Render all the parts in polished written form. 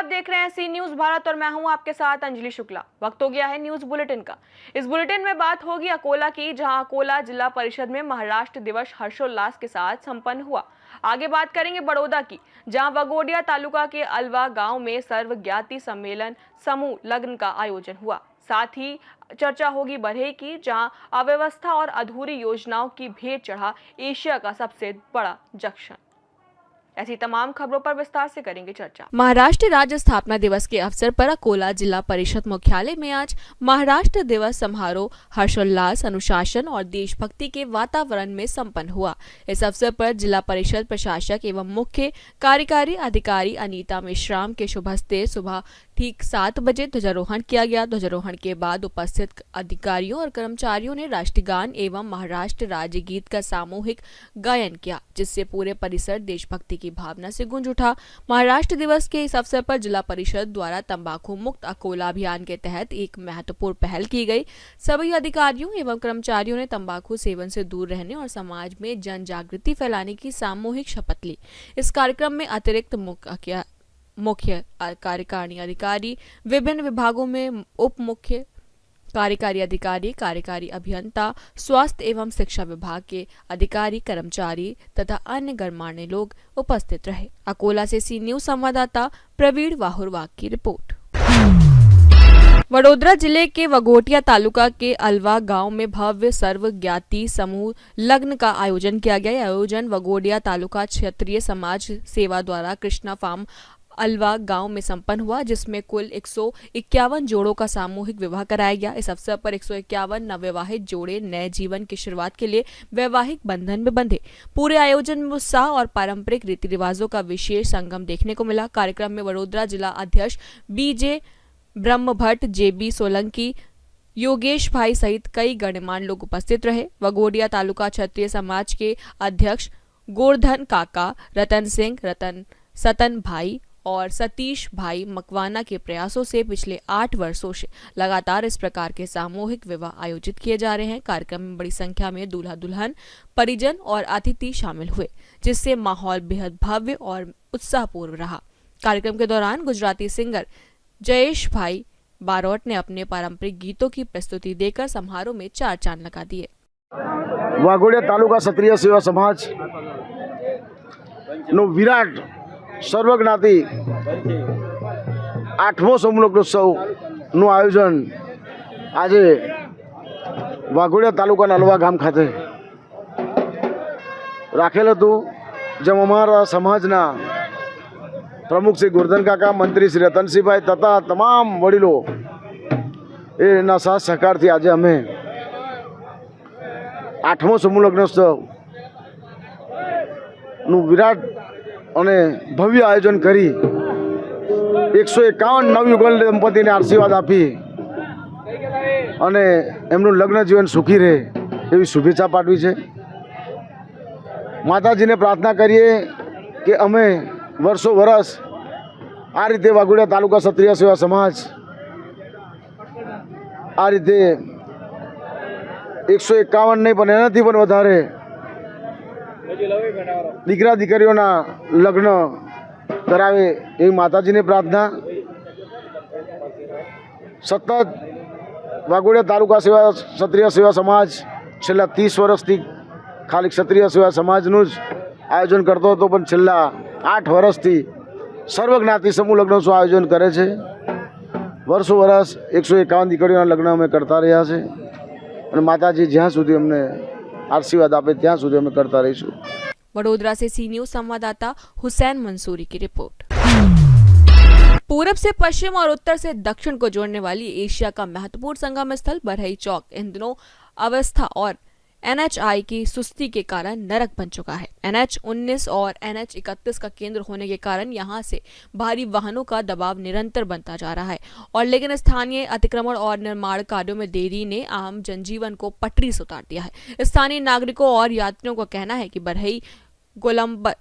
आप देख रहे हैं सी न्यूज भारत और मैं हूं आपके साथ अंजलि शुक्ला। वक्त हो गया है न्यूज बुलेटिन का। इस बुलेटिन में बात होगी अकोला की, जहां अकोला जिला परिषद में महाराष्ट्र दिवस हर्षोल्लास के साथ संपन्न हुआ। आगे बात करेंगे बड़ौदा की, जहां वगोडिया तालुका के अलवा गांव में सर्व ज्ञाति सम्मेलन समूह लग्न का आयोजन हुआ। साथ ही चर्चा होगी बरहे की, जहां अव्यवस्था और अधूरी योजनाओं की भेंट चढ़ा एशिया का सबसे बड़ा जंक्शन। ऐसी तमाम खबरों पर विस्तार से करेंगे चर्चा। महाराष्ट्र राज्य स्थापना दिवस के अवसर पर अकोला जिला परिषद मुख्यालय में आज महाराष्ट्र दिवस समारोह हर्षोल्लास, अनुशासन और देशभक्ति के वातावरण में संपन्न हुआ। इस अवसर पर जिला परिषद प्रशासक एवं मुख्य कार्यकारी अधिकारी अनीता मेश्राम के शुभ हस्ते सुबह ठीक 7 बजे ध्वजारोहण किया गया। ध्वजारोहण के बाद उपस्थित अधिकारियों और कर्मचारियों ने राष्ट्रगान एवं महाराष्ट्र राज्य गीत का सामूहिक गायन किया, जिससे पूरे परिसर देशभक्ति की भावना से गूंज उठा। महाराष्ट्र दिवस के इस अवसर पर जिला परिषद द्वारा तंबाकू मुक्त अकोला अभियान के तहत एक महत्वपूर्ण पहल की गई। सभी अधिकारियों एवं कर्मचारियों ने तंबाकू सेवन से दूर रहने और समाज में जन जागृति फैलाने की सामूहिक शपथ ली। इस कार्यक्रम में अतिरिक्त मुख्य कार्यकारिणी अधिकारी, विभिन्न विभागों में उप मुख्य कार्यकारी अधिकारी, कार्यकारी अभियंता, स्वास्थ्य एवं शिक्षा विभाग के अधिकारी, कर्मचारी तथा अन्य गणमान्य लोग उपस्थित रहे। अकोला से सी न्यूज संवाददाता प्रवीण वाहुरवाग की रिपोर्ट। वडोदरा जिले के वघोटिया तालुका के अलवा गांव में भव्य सर्व ज्ञाति समूह लग्न का आयोजन किया गया। आयोजन वघोटिया तालुका क्षेत्रीय समाज सेवा द्वारा कृष्णा फार्म अलवा गांव में संपन्न हुआ, जिसमें कुल 151 जोड़ों का सामूहिक विवाह कराया गया। इस अवसर पर 151 नवविवाहित जोड़े नए जीवन की शुरुआत के लिए वैवाहिक बंधन में बंधे। पूरे आयोजन में उत्साह और पारंपरिक रीति रिवाजों का विशेष संगम देखने को मिला। कार्यक्रम में वडोदरा जिला अध्यक्ष बीजे ब्रह्मभट्ट, जेबी सोलंकी, योगेश भाई सहित कई गणमान्य लोग उपस्थित रहे। वघोटिया तालुका क्षत्रिय समाज के अध्यक्ष गोवर्धन काका, रतन सिंह, सतन भाई और सतीश भाई मकवाना के प्रयासों से पिछले 8 वर्षों से लगातार इस प्रकार के सामूहिक विवाह आयोजित किए जा रहे हैं। कार्यक्रम में बड़ी संख्या में दूल्हा दुल्हन, परिजन और अतिथि शामिल हुए, जिससे माहौल बेहद भव्य और उत्साहपूर्ण रहा। कार्यक्रम के दौरान गुजराती सिंगर जयेश भाई बारोट ने अपने पारंपरिक गीतों की प्रस्तुति देकर समारोह में 4 चांद लगा दिए। वाघोडिया तालुका क्षत्रिय सेवा समाज नो विराट સર્વજ્ઞાતિ 8મો સમૂહલગ્નોત્સવનું આયોજન આજે વાઘોડિયા તાલુકાના અલવા ગામ ખાતે રાખેલ હતું, જેમાં અમારા સમાજના પ્રમુખ શ્રી ગોરધન કાકા, મંત્રી શ્રી રતનસિંહભાઈ તથા તમામ વડીલો એના સાથ સહકારથી આજે અમે 8મો સમૂહલગ્નોત્સવનું વિરાટ અને ભવ્ય આયોજન કરી 151 નવયુગલ દંપતીને આશીર્વાદ આપી અને એમનું લગ્ન જીવન સુખી રહે એવી શુભેચ્છા પાઠવી છે। માતાજીને પ્રાર્થના કરીએ કે અમે વર્ષો વરસ આ રીતે વાઘોડિયા તાલુકા ક્ષત્રિય સેવા સમાજ આ રીતે 151 નહીં પણ એનાથી પણ વધારે દીકરા દીકરીઓના લગ્ન કરાવે એવી માતાજીને પ્રાર્થના। સતત વાઘોડિયા તાલુકા સેવા ક્ષત્રિય સેવા સમાજ છેલ્લા 30 વર્ષથી ખાલી ક્ષત્રિય સેવા સમાજનું જ આયોજન કરતો હતો, પણ છેલ્લા 8 વર્ષથી સર્વજ્ઞાતિ સમૂહ લગ્નોનું આયોજન કરે છે। વર્ષો વર્ષ 151 દીકરીઓના લગ્ન અમે કરતા રહ્યા છે અને માતાજી જ્યાં સુધી અમને आशीर्वाद आपे ત્યાં સુધી અમે કરતા રહીશું। वडोदरा से सी न्यूज संवाददाता हुसैन मंसूरी की रिपोर्ट। पूरब से पश्चिम और उत्तर से दक्षिण को जोड़ने वाली एशिया का महत्वपूर्ण संगम स्थल बरहई चौक इन दिनों अवस्था और NHI की सुस्ती के कारण नरक बन चुका है। NH 19 और NH 31 का केंद्र होने के कारण यहां से भारी वाहनों का दबाव निरंतर बनता जा रहा है, और लेकिन स्थानीय अतिक्रमण और निर्माण कार्यों में देरी ने आम जनजीवन को पटरी से उतार दिया है। स्थानीय नागरिकों और यात्रियों का कहना है कि बरहई गोलंबर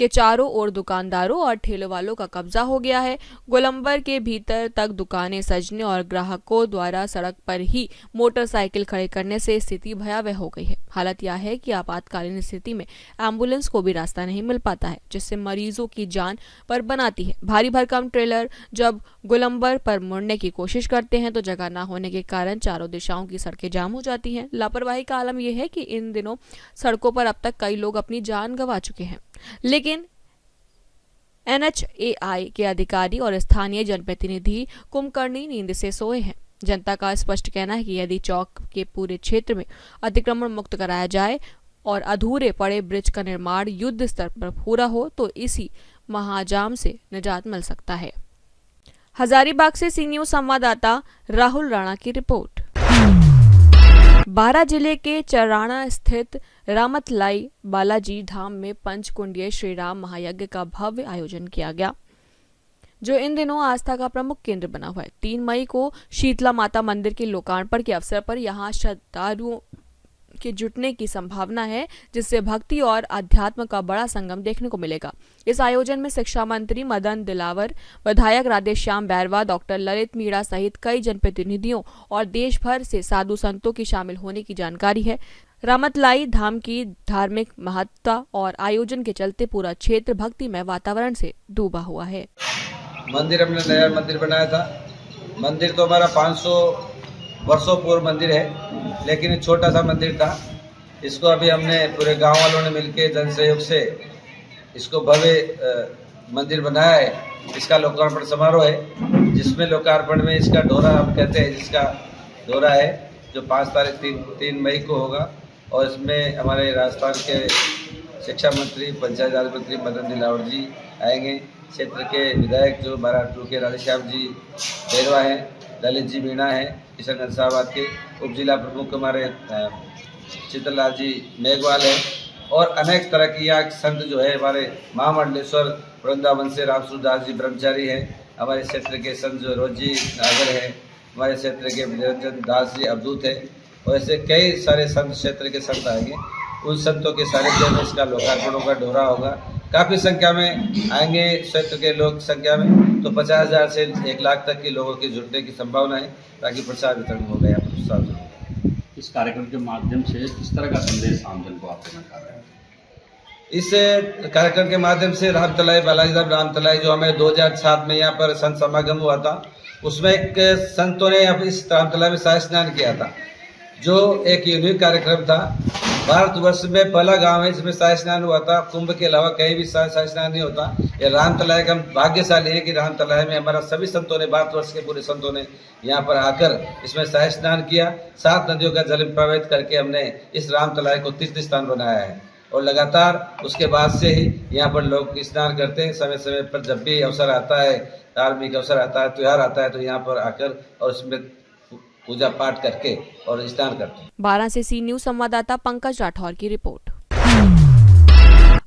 के चारों ओर दुकानदारों और ठेले वालों का कब्जा हो गया है। गोलंबर के भीतर तक दुकानें सजने और ग्राहकों द्वारा सड़क पर ही मोटरसाइकिल खड़े करने से स्थिति भयावह हो गई है। हालत यह है कि आपातकालीन स्थिति में एम्बुलेंस को भी रास्ता नहीं मिल पाता है, जिससे मरीजों की जान पर बनाती है। भारी भरकम ट्रेलर जब गोलंबर पर मुड़ने की कोशिश करते हैं तो जगह न होने के कारण चारों दिशाओं की सड़कें जाम हो जाती हैं। लापरवाही का आलम यह है कि इन दिनों सड़कों पर अब तक कई लोग अपनी जान गंवा चुके हैं, लेकिन NHAI के अधिकारी और स्थानीय जनप्रतिनिधि कुंभकर्णी नींद से सोए हैं। जनता का स्पष्ट कहना है कि यदि चौक के पूरे क्षेत्र में अतिक्रमण मुक्त कराया जाए और अधूरे पड़े ब्रिज का निर्माण युद्ध स्तर पर पूरा हो तो इसी महाजाम से निजात मिल सकता है। हजारीबाग से सी न्यूज संवाददाता राहुल राणा की रिपोर्ट। बारां जिले के चराना स्थित रामतलाई बालाजी धाम में पंचकुंडीय श्री राम महायज्ञ का भव्य आयोजन किया गया, जो इन दिनों आस्था का प्रमुख केंद्र बना हुआ है। 3 मई को शीतला माता मंदिर के लोकार्पण के अवसर पर यहां श्रद्धालुओं के जुटने की संभावना है, जिससे भक्ति और अध्यात्म का बड़ा संगम देखने को मिलेगा। इस आयोजन में शिक्षा मंत्री मदन दिलावर, विधायक राधेश्याम बैरवा, डॉक्टर ललित मीणा सहित कई जनप्रतिनिधियों और देश भर से साधु संतों की शामिल होने की जानकारी है। रामतलाई धाम की धार्मिक महत्ता और आयोजन के चलते पूरा क्षेत्र भक्तिमय वातावरण से डूबा हुआ है। मंदिर हमने नया मंदिर बनाया था। मंदिर तो हमारा 500 वर्षों पूर्व मंदिर है, लेकिन छोटा सा मंदिर था। इसको अभी हमने पूरे गांव वालों ने मिलकर जन सहयोग से इसको भव्य मंदिर बनाया है। इसका लोकार्पण समारोह है, जिसमें लोकार्पण में इसका डोरा हम कहते हैं, जिसका डोरा है जो 5 तारीख 3 मई को होगा। और इसमें हमारे राजस्थान के शिक्षा मंत्री, पंचायत राज मंत्री मदन दिलावर जी आएंगे। क्षेत्र के विधायक जो महाराष्ट्र के राधेश्याम जी बैरवा हैं, ललित जी मीणा हैं किशनगंज साहबाद के, उप जिला प्रमुख हमारे चित्रलाल जी मेघवाल हैं, और अनेक तरह की यहाँ संत जो है हमारे महामंडलेश्वर वृंदावन से रामसूरदास जी ब्रह्मचारी हैं, हमारे क्षेत्र के संत जो रोजी नागर हैं, हमारे क्षेत्र के निरंजन दास जी अवधूत हैं, और ऐसे कई सारे संत क्षेत्र के संत आएंगे। उन संतों के सानिध्य में इसका लोकार्पण होगा, डोरा होगा। काफ़ी संख्या में आएंगे क्षेत्र के लोग संख्या में, तो 50,000 से 1 लाख तक के लोगों के जुटने की संभावना है, ताकि प्रसाद वितरण हो गया। इस कार्यक्रम के माध्यम से किस तरह का संदेश आमजन को आप देना चाह रहे हैं? इस कार्यक्रम के माध्यम से रामतलाई बालाजी धाम रामतलाई जो हमें 2007 में यहाँ पर संत समागम हुआ था, उसमें एक संतों ने इस रामतलाई में शाही स्नान किया था, जो एक यूनिक कार्यक्रम था। भारतवर्ष में पहला गांव है जिसमें शाही स्नान हुआ था। कुंभ के अलावा कहीं भी शाही स्नान नहीं होता। ये रामतलाई का हम भाग्यशाली है कि रामतलाई में हमारा सभी संतों ने, भारतवर्ष के पूरे संतों ने यहाँ पर आकर इसमें शाही स्नान किया। 7 नदियों का जल प्रवाहित करके हमने इस रामतलाई को तीर्थ स्थान बनाया है, और लगातार उसके बाद से ही यहाँ पर लोग स्नान करते हैं। समय समय पर जब भी अवसर आता है, धार्मिक अवसर आता है, त्यौहार आता है, तो यहाँ पर आकर और उसमें पूजा पाठ करके और स्नान करते हैं। बारां से सी न्यूज संवाददाता पंकज राठौर की रिपोर्ट।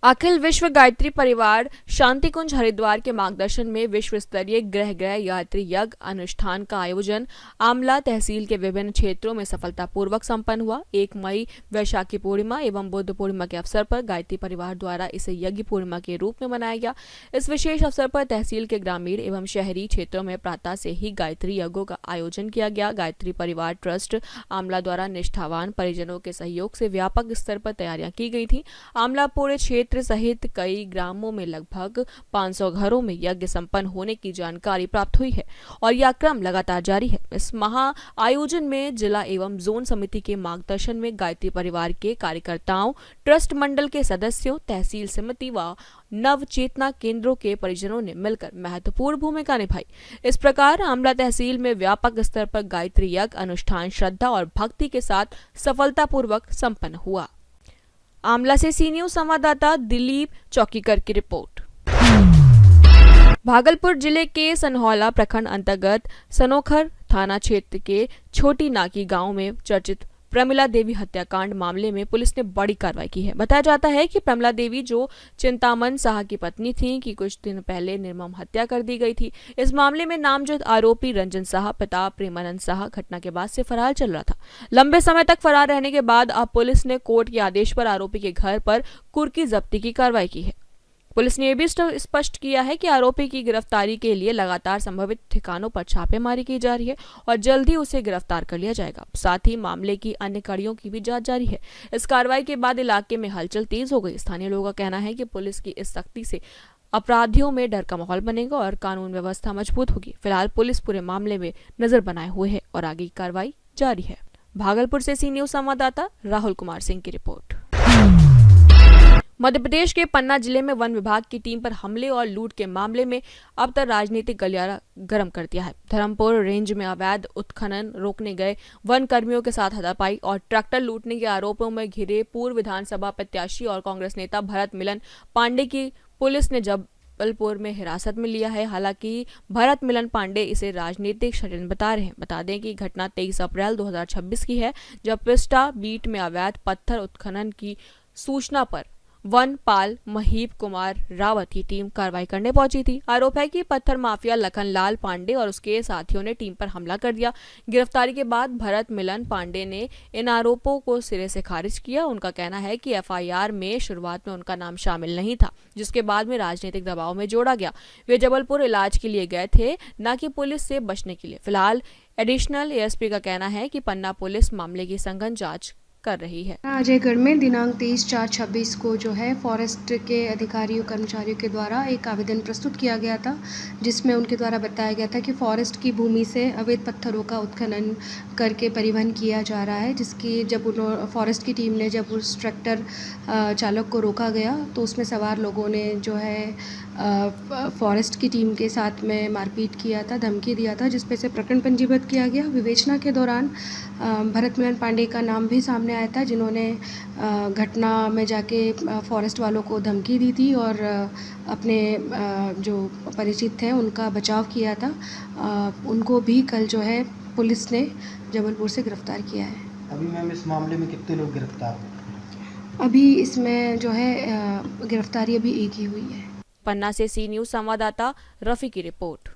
अखिल विश्व गायत्री परिवार शांति कुंज हरिद्वार के मार्गदर्शन में विश्व स्तरीय ग्रह यात्री यज्ञ अनुष्ठान का आयोजन आमला तहसील के विभिन्न क्षेत्रों में सफलतापूर्वक संपन्न हुआ। 1 मई वैशाखी पूर्णिमा एवं बुद्ध पूर्णिमा के अवसर पर गायत्री परिवार द्वारा इसे यज्ञ पूर्णिमा के रूप में मनाया गया। इस विशेष अवसर पर तहसील के ग्रामीण एवं शहरी क्षेत्रों में प्रातः से ही गायत्री यज्ञों का आयोजन किया गया। गायत्री परिवार ट्रस्ट आमला द्वारा निष्ठावान परिजनों के सहयोग से व्यापक स्तर पर तैयारियां की गई थी। आमला पूरे क्षेत्र सहित कई ग्रामों में लगभग 500 घरों में यज्ञ संपन्न होने की जानकारी प्राप्त हुई है और यह क्रम लगातार जारी है। इस महा आयोजन में जिला एवं जोन समिति के मार्गदर्शन में गायत्री परिवार के कार्यकर्ताओं, ट्रस्ट मंडल के सदस्यों, तहसील समिति व नव चेतना केंद्रों के परिजनों ने मिलकर महत्वपूर्ण भूमिका निभाई। इस प्रकार आमला तहसील में व्यापक स्तर पर गायत्री यज्ञ अनुष्ठान श्रद्धा और भक्ति के साथ सफलतापूर्वक संपन्न हुआ। आमला से सी न्यूज संवाददाता दिलीप चौकीकर की रिपोर्ट। भागलपुर जिले के सनहौला प्रखंड अंतर्गत सनोखर थाना क्षेत्र के छोटी नाकी गांव में चर्चित प्रमिला देवी हत्याकांड मामले में पुलिस ने बड़ी कार्रवाई की है। बताया जाता है कि प्रमिला देवी जो चिंतामन शाह की पत्नी थी कि कुछ दिन पहले निर्मम हत्या कर दी गई थी। इस मामले में नामजद आरोपी रंजन शाह पिता प्रेमानंद शाह घटना के बाद से फरार चल रहा था। लंबे समय तक फरार रहने के बाद अब पुलिस ने कोर्ट के आदेश पर आरोपी के घर पर कुर्की जब्ती की कार्रवाई की है। पुलिस ने यह भी स्पष्ट किया है कि आरोपी की गिरफ्तारी के लिए लगातार संभावित ठिकानों पर छापेमारी की जा रही है और जल्द ही उसे गिरफ्तार कर लिया जाएगा। साथ ही मामले की अन्य कड़ियों की भी जांच जारी है। इस कार्रवाई के बाद इलाके में हलचल तेज हो गई। स्थानीय लोगों का कहना है कि पुलिस की इस सख्ती से अपराधियों में डर का माहौल बनेगा और कानून व्यवस्था मजबूत होगी। फिलहाल पुलिस पूरे मामले में नजर बनाए हुए है और आगे की कार्रवाई जारी है। भागलपुर से सी न्यूज संवाददाता राहुल कुमार सिंह की रिपोर्ट। मध्य प्रदेश के पन्ना जिले में वन विभाग की टीम पर हमले और लूट के मामले में अब तक राजनीतिक गलियारा गर्म कर दिया है। धर्मपुर रेंज में अवैध उत्खनन रोकने गए वन कर्मियों के साथ हाथापाई और ट्रैक्टर लूटने के आरोपों में घिरे पूर्व विधानसभा प्रत्याशी और कांग्रेस नेता भरत मिलन पांडे की पुलिस ने जबलपुर में हिरासत में लिया है। हालांकि भरत मिलन पांडे इसे राजनीतिक षड्यंत्र बता रहे हैं। बता दें कि घटना 23 अप्रैल 2026 की है, जब पिस्टा बीट में अवैध पत्थर उत्खनन की सूचना पर वन पाल महीप कुमार रावत की टीम कार्रवाई करने पहुंची थी। आरोप है कि पत्थर माफिया लखनलाल पांडे और उसके साथियों ने टीम पर हमला कर दिया। गिरफ्तारी के बाद भरत मिलन पांडे ने इन आरोपों को सिरे से खारिज किया। उनका कहना है कि एफआईआर में शुरुआत में उनका नाम शामिल नहीं था, जिसके बाद में राजनीतिक दबाव में जोड़ा गया। वे जबलपुर इलाज के लिए गए थे, न कि पुलिस से बचने के लिए। फिलहाल एडिशनल एएसपी का कहना है कि पन्ना पुलिस मामले की सघन जांच कर रही है। अजयगढ़ में दिनांक 23/4/26 को जो है फॉरेस्ट के अधिकारियों कर्मचारियों के द्वारा एक आवेदन प्रस्तुत किया गया था, जिसमें उनके द्वारा बताया गया था कि फॉरेस्ट की भूमि से अवैध पत्थरों का उत्खनन करके परिवहन किया जा रहा है। जिसकी जब फॉरेस्ट की टीम ने जब उस ट्रैक्टर चालक को रोका गया तो उसमें सवार लोगों ने जो है फॉरेस्ट की टीम के साथ में मारपीट किया था, धमकी दिया था, जिस पे से प्रकरण पंजीबद्ध किया गया। विवेचना के दौरान भरत मिलन पांडे का नाम भी सामने आया था, जिन्होंने घटना में जाके फॉरेस्ट वालों को धमकी दी थी और अपने जो परिचित थे उनका बचाव किया था। उनको भी कल जो है पुलिस ने जबलपुर से गिरफ्तार किया है। अभी मैम इस मामले में कितने लोग गिरफ्तार हुए? अभी इसमें जो है गिरफ्तारी अभी एक ही हुई है। पन्ना से सी न्यूज संवाददाता रफी की रिपोर्ट।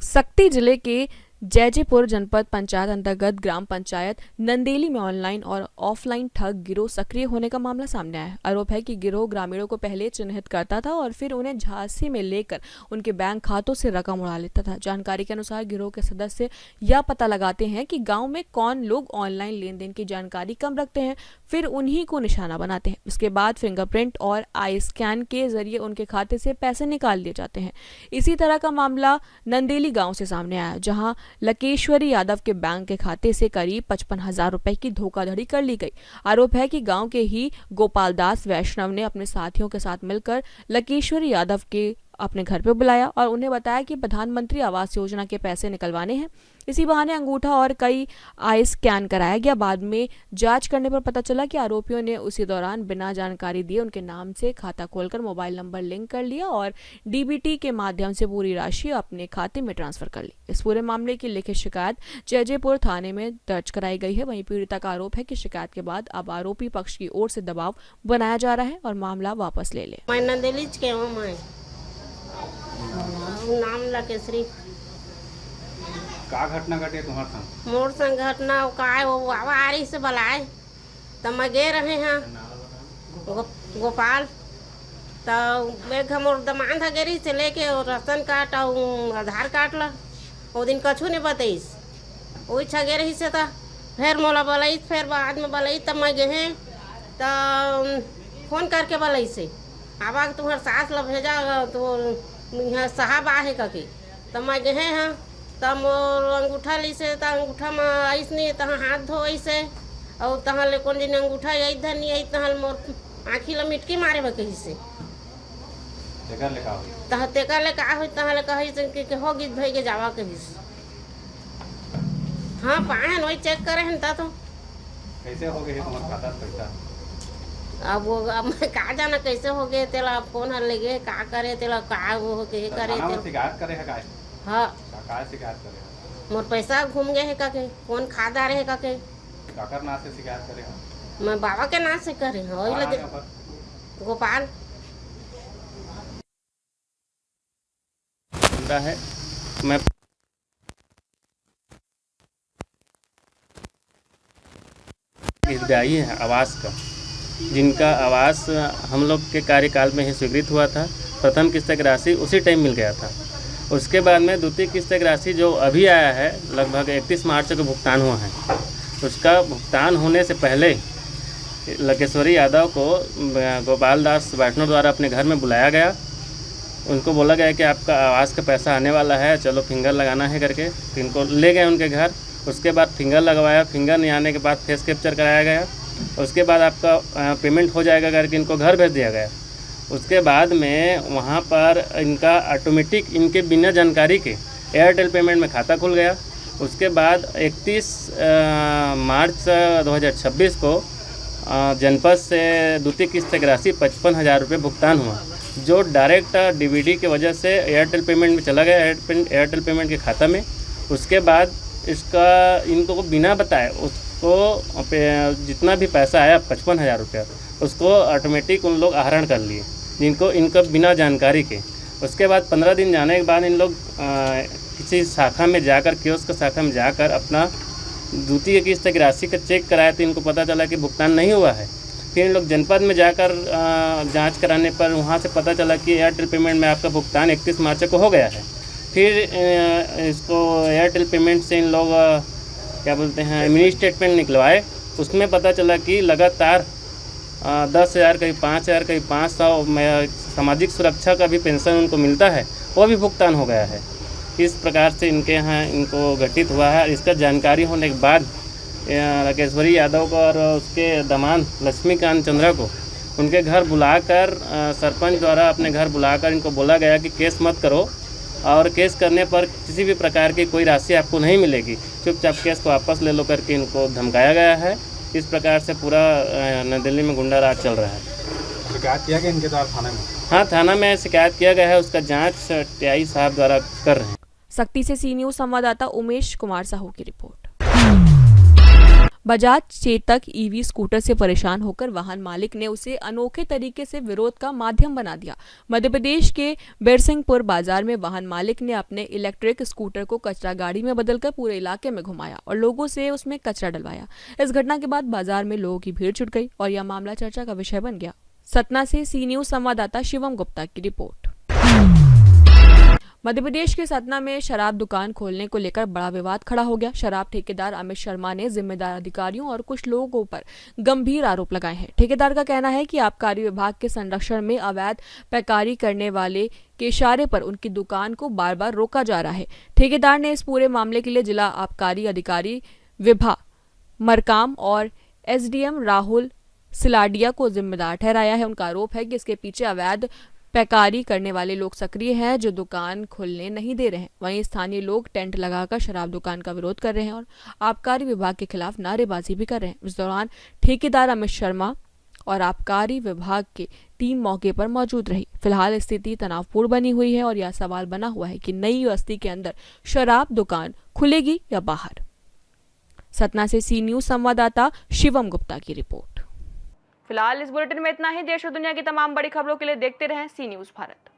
सक्ती जिले के जैजेपुर जनपद पंचायत अंतर्गत ग्राम पंचायत नंदेली में ऑनलाइन और ऑफलाइन ठग गिरोह सक्रिय होने का मामला सामने आया है। आरोप है कि गिरोह ग्रामीणों को पहले चिन्हित करता था और फिर उन्हें झांसे में लेकर उनके बैंक खातों से रकम उड़ा लेता था। जानकारी के अनुसार गिरोह के सदस्य यह पता लगाते हैं कि गांव में कौन लोग ऑनलाइन लेन देन की जानकारी कम रखते हैं, फिर उन्हीं को निशाना बनाते हैं। इसके बाद फिंगरप्रिंट और आई स्कैन के जरिए उनके खाते से पैसे निकाल लिए जाते हैं। इसी तरह का मामला नंदेली गाँव से सामने आया, जहाँ लकेश्वरी यादव के बैंक के खाते से करीब 55,000 रुपए की धोखाधड़ी कर ली गई। आरोप है कि गांव के ही गोपाल दास वैष्णव ने अपने साथियों के साथ मिलकर लकेश्वरी यादव के अपने घर पे बुलाया और उन्हें बताया कि प्रधानमंत्री आवास योजना के पैसे निकलवाने हैं। इसी बहाने अंगूठा और कई आई स्कैन कराया गया। बाद में जांच करने पर पता चला कि आरोपियों ने उसी दौरान बिना जानकारी दिए उनके नाम से खाता खोलकर मोबाइल नंबर लिंक कर लिया और डीबीटी के माध्यम से पूरी राशि अपने खाते में ट्रांसफर कर ली। इस पूरे मामले की लिखित शिकायत जैजेपुर थाने में दर्ज कराई गई है। वहीं पीड़िता का आरोप है कि शिकायत के बाद अब आरोपी पक्ष की ओर से दबाव बनाया जा रहा है और मामला वापस ले ले। नाम लकेश्वरी। का घटना घटे तुम्हारे संग? मोर संग घटना का वो आवारी से बुलाए तो मैं गे रहे हैं गोपाल तो एक मोर दमान था गेरी से लेके राशन कार्ड और आधार कार्ड ला वो दिन कछु नहीं बताइस वही छा गे रही से था। फिर मोला बोलाई, फिर बाद में बोलाई तब मैं गए तो फोन करके बोलाई से आवा तुम्हारे सास ला भेजा तो यहाँ साहब आहे कके तो मैं गए हैं तब मोर अंगूठा ली से तो अंगूठा में आइस नहीं तहाँ हाथ धो ऐसे और तहाँ ले कौन दिन अंगूठा आई धनी आई तहाँ मोर आँखी ला मिटकी मारे बा कहीं से तहाँ तेकर ले का हुई तहाँ ले कही से कि हो गई भाई के जावा कहीं से। हाँ पाए वही चेक करे हैं ता तो कैसे हो गए तुम्हारे खाता से पैसा? अब वो अब मैं का जाना कैसे हो गए तेला कौन हर ले गए का करे तेला का वो के करे तेला शिकायत करे है काय? हाँ का शिकायत करे है? मोर पैसा घूम गए है काके कौन खादा रहे काके काकर नाम से शिकायत करे है? मैं बाबा के नाम से करे हैं वही लगे गोपाल है। मैं हितग्राही है आवास का जिनका आवास हम लोग के कार्यकाल में ही स्वीकृत हुआ था। प्रथम किस्त की राशि उसी टाइम मिल गया था। उसके बाद में द्वितीय किस्त की राशि जो अभी आया है लगभग 31 मार्च को भुगतान हुआ है। उसका भुगतान होने से पहले लकेश्वरी यादव को गोपाल दास वैष्णव द्वारा अपने घर में बुलाया गया। उनको बोला गया कि आपका आवास का पैसा आने वाला है, चलो फिंगर लगाना है करके। फिर इनको ले गए उनके घर। उसके बाद फिंगर लगवाया। फिंगर नहीं आने के बाद फेस कैप्चर कराया गया। उसके बाद आपका पेमेंट हो जाएगा करके इनको घर भेज दिया गया। उसके बाद में वहाँ पर इनका ऑटोमेटिक इनके बिना जानकारी के एयरटेल पेमेंट में खाता खुल गया। उसके बाद 31 मार्च 2026 को जनपद से द्वितीय किस्त की राशि 55,000 रुपये भुगतान हुआ, जो डायरेक्ट डीवीडी की वजह से एयरटेल पेमेंट में चला गया, एयरटेल पेमेंट के खाता में। उसके बाद इसका इनको बिना बताए उसको जितना भी पैसा आया 55,000 रुपया उसको ऑटोमेटिक उन लोग आहरण कर लिए, जिनको इनका बिना जानकारी के। उसके बाद 15 दिन जाने के बाद इन लोग किसी शाखा में जाकर, कियोस्क शाखा में जाकर अपना द्वितीय किस्त की राशि का चेक कराया तो इनको पता चला कि भुगतान नहीं हुआ है। फिर इन लोग जनपद में जाकर जांच कराने पर वहां से पता चला कि एयरटेल पेमेंट में आपका भुगतान 31 मार्च को हो गया है। फिर इसको एयरटेल पेमेंट से इन लोग क्या बोलते हैं मिनी स्टेटमेंट निकलवाए। उसमें पता चला कि लगातार 10,000 कहीं 5,000 कहीं 500 सामाजिक सुरक्षा का भी पेंशन उनको मिलता है, वो भी भुगतान हो गया है। इस प्रकार से इनके यहाँ इनको घटित हुआ है। इसका जानकारी होने के बाद लकेश्वरी यादव को और उसके दामाद लक्ष्मीकांत चंद्रा को उनके घर बुलाकर सरपंच द्वारा अपने घर बुलाकर इनको बोला गया कि केस मत करो, और केस करने पर किसी भी प्रकार की कोई राशि आपको नहीं मिलेगी, चुपचाप केस को वापस ले लो करके इनको धमकाया गया है। इस प्रकार से पूरा नई दिल्ली में गुंडा राज चल रहा है। शिकायत किया गया इनके द्वारा थाने में? हाँ, थाना में शिकायत किया गया है। उसका जांच टीआई साहब द्वारा कर रहे हैं। सख्ती से सी न्यूज संवाददाता उमेश कुमार साहू की report. Bajaj Chetak EV scooter से परेशान होकर वाहन मालिक ने उसे अनोखे तरीके से विरोध का माध्यम बना दिया। मध्य प्रदेश के बिरसिंहपुर बाजार में वाहन मालिक ने अपने इलेक्ट्रिक स्कूटर को कचरा गाड़ी में बदलकर पूरे इलाके में घुमाया और लोगों से उसमें कचरा डलवाया। इस घटना के बाद बाजार में लोगों की भीड़ जुट गई और यह मामला चर्चा का विषय बन गया। सतना से सी न्यूज संवाददाता शिवम गुप्ता की रिपोर्ट। मध्य प्रदेश के सतना में शराब दुकान खोलने को लेकर बड़ा विवाद खड़ा हो गया। शराब ठेकेदार अमित शर्मा ने जिम्मेदार अधिकारियों और कुछ लोगों पर गंभीर आरोप लगाए हैं। ठेकेदार का कहना है कि आबकारी विभाग के संरक्षण में अवैध पैकारी करने वाले के इशारे पर उनकी दुकान को बार बार रोका जा रहा है। ठेकेदार ने इस पूरे मामले के लिए जिला आबकारी अधिकारी विभा मरकाम और एसडीएम राहुल सिलाडिया को जिम्मेदार ठहराया है। उनका आरोप है कि इसके पीछे अवैध पैकारी करने वाले लोग सक्रिय हैं जो दुकान खोलने नहीं दे रहे हैं। वहीं स्थानीय लोग टेंट लगाकर शराब दुकान का विरोध कर रहे हैं और आबकारी विभाग के खिलाफ नारेबाजी भी कर रहे हैं। इस दौरान ठेकेदार अमित शर्मा और आबकारी विभाग की टीम मौके पर मौजूद रही। फिलहाल स्थिति तनावपूर्ण बनी हुई है और यह सवाल बना हुआ है कि नई बस्ती के अंदर शराब दुकान खुलेगी या बाहर। सतना से सी न्यूज संवाददाता शिवम गुप्ता की रिपोर्ट। फिलहाल इस बुलेटिन में इतना ही। देश और दुनिया की तमाम बड़ी खबरों के लिए देखते रहें सी न्यूज भारत।